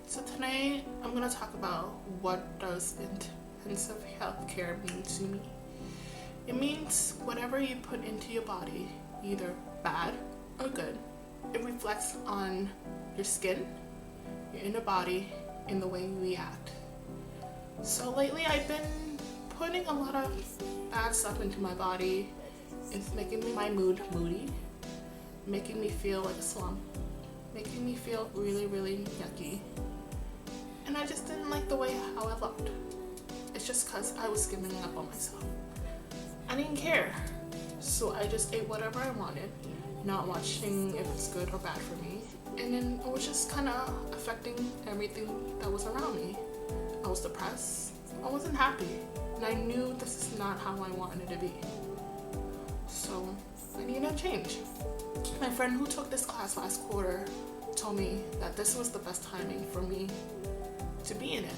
So today I'm going to talk about what does intensive healthcare mean to me. It means whatever you put into your body, either bad or good, it reflects on your skin, your inner body, and the way you react. So lately I've been putting a lot of bad stuff into my body. It's making my mood moody, making me feel like a slump, making me feel really, really yucky. And I just didn't like the way how I looked. It's just because I was giving up on myself. I didn't care. So I just ate whatever I wanted, not watching if it's good or bad for me. And then it was just kind of affecting everything that was around me. I was depressed. I wasn't happy. And I knew this is not how I wanted it to be. So I needed a change. My friend who took this class last quarter told me that this was the best timing for me to be in it,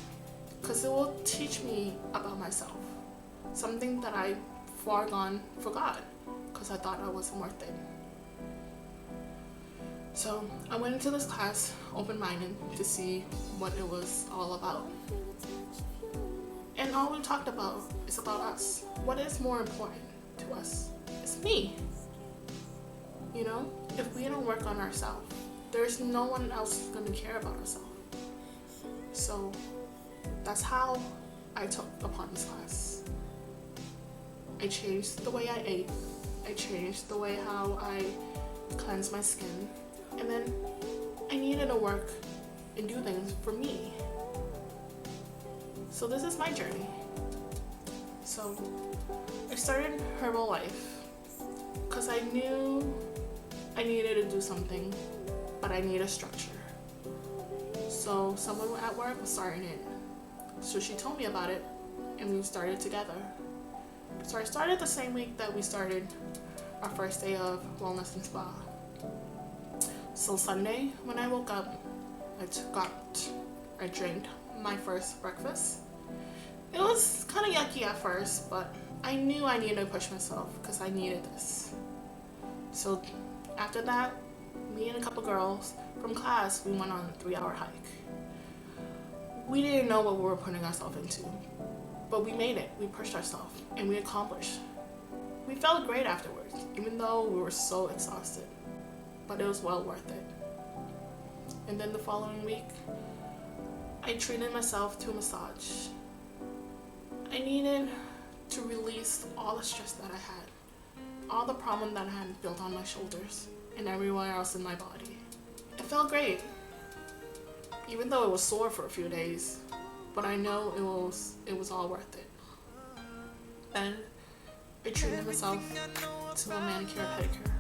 because it will teach me about myself, something that I forgot because I thought I wasn't worth it. So I went into this class open-minded to see what it was all about. And all we talked about is about us. What is more important to us? It's me. You know, if we don't work on ourselves, there's no one else going to care about ourselves. So that's how I took upon this class. I changed the way I ate. I changed the way how I cleansed my skin. And then I needed to work and do things for me. So this is my journey. So I started Herbalife because I knew I needed to do something, but I need a structure. So someone at work was starting it. So she told me about it and we started together. So I started the same week that we started our first day of wellness and spa. So Sunday when I woke up, I drank my first breakfast. It was kind of yucky at first, but I knew I needed to push myself because I needed this. So after that, me and a couple girls from class, we went on a 3-hour hike. We didn't know what we were putting ourselves into, but we made it. We pushed ourselves and we accomplished. We felt great afterwards, even though we were so exhausted, but it was well worth it. And then the following week, I treated myself to a massage. I needed to release all the stress that I had, all the problem that I had built on my shoulders and everywhere else in my body. It felt great, even though it was sore for a few days, but I know it was all worth it. Then I treated myself to a manicure pedicure,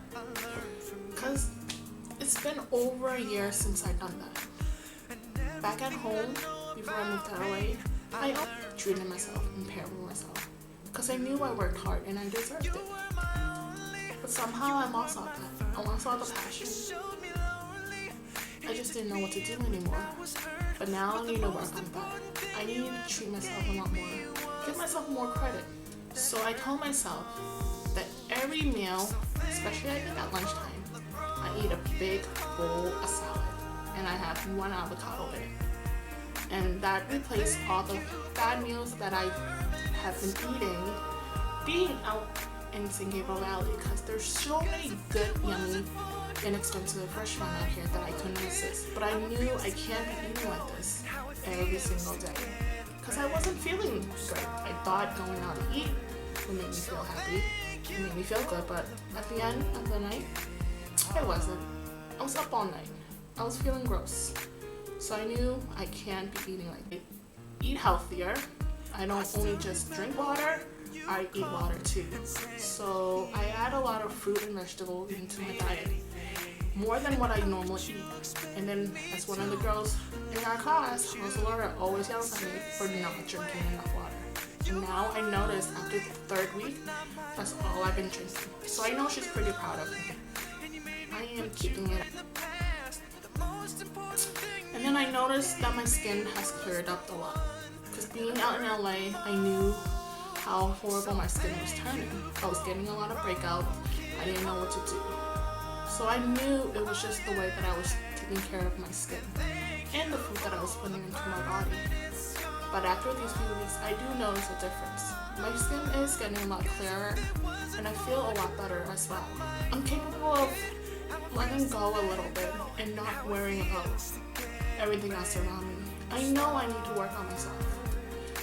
because it's been over a year since I've done that. Back at home, before I moved to LA, I treated myself and paired with myself, because I knew I worked hard and I deserved it. But somehow I lost all that. I lost all the passion. I just didn't know what to do anymore. But now I need to work on that. I need to treat myself a lot more. Give myself more credit. So I told myself that every meal, especially I think at lunchtime, I eat a big bowl of salad and I have 1 avocado in it. And that replaced all the bad meals that I have been eating being out in San Gabriel Valley, because there's so many good, yummy, inexpensive restaurants out here that I couldn't resist. But I knew I can't be eating like this every single day, because I wasn't feeling good. I thought going out to eat would make me feel happy, would make me feel good, but at the end of the night, I wasn't. I was up all night. I was feeling gross. So I knew I can't be eating like this. Eat healthier. I don't only just drink water, I eat water too. So I add a lot of fruit and vegetables into my diet, more than what I normally eat. And then as one of the girls in our class, Laura, always yells at me for not drinking enough water. And now I notice after the 3rd week, that's all I've been drinking. So I know she's pretty proud of me. I am keeping it. And then I noticed that my skin has cleared up a lot. Because being out in LA, I knew how horrible my skin was turning. I was getting a lot of breakouts. I didn't know what to do. So I knew it was just the way that I was taking care of my skin. and the food that I was putting into my body. But after these few weeks, I do notice a difference. My skin is getting a lot clearer, and I feel a lot better as well. I'm capable of letting go a little bit and not worrying about everything else around me. I know I need to work on myself.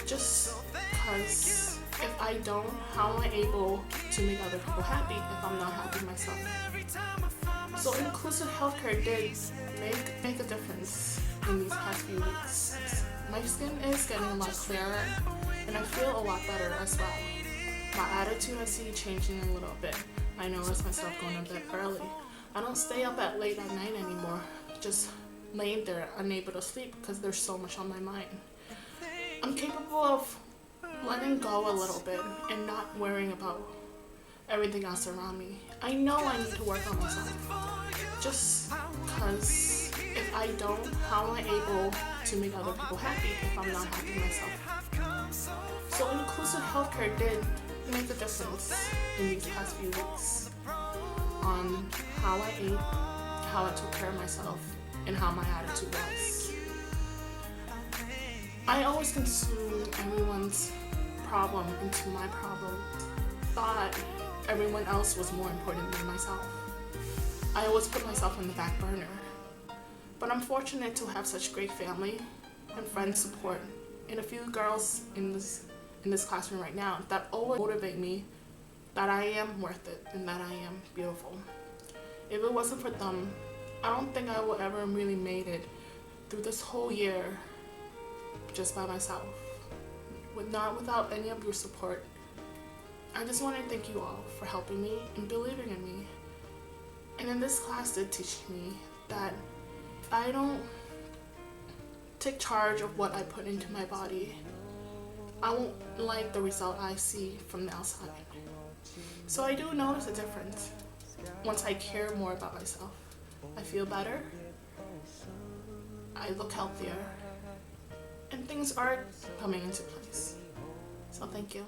Just because if I don't, how am I able to make other people happy if I'm not happy myself? So inclusive healthcare did make a difference in these past few weeks. My skin is getting a lot clearer, and I feel a lot better as well. My attitude I see changing a little bit. I notice myself going to bed early. I don't stay up at late at night anymore, just laying there unable to sleep because there's so much on my mind. I'm capable of letting go a little bit and not worrying about everything else around me. I know I need to work on myself. Just because if I don't, how am I able to make other people happy if I'm not happy myself? So inclusive healthcare did make a difference in these past few weeks on how I ate, how I took care of myself, and how my attitude was. I always consumed everyone's problem into my problem. Thought everyone else was more important than myself. I always put myself on the back burner. But I'm fortunate to have such great family and friend support, and a few girls in this classroom right now that always motivate me that I am worth it and that I am beautiful. If it wasn't for them, I don't think I would ever really made it through this whole year just by myself. Without any of your support. I just want to thank you all for helping me and believing in me. And in this class did teach me that if I don't take charge of what I put into my body, I won't like the result I see from the outside. So I do notice a difference. Once I care more about myself, I feel better, I look healthier, and things are coming into place. So thank you.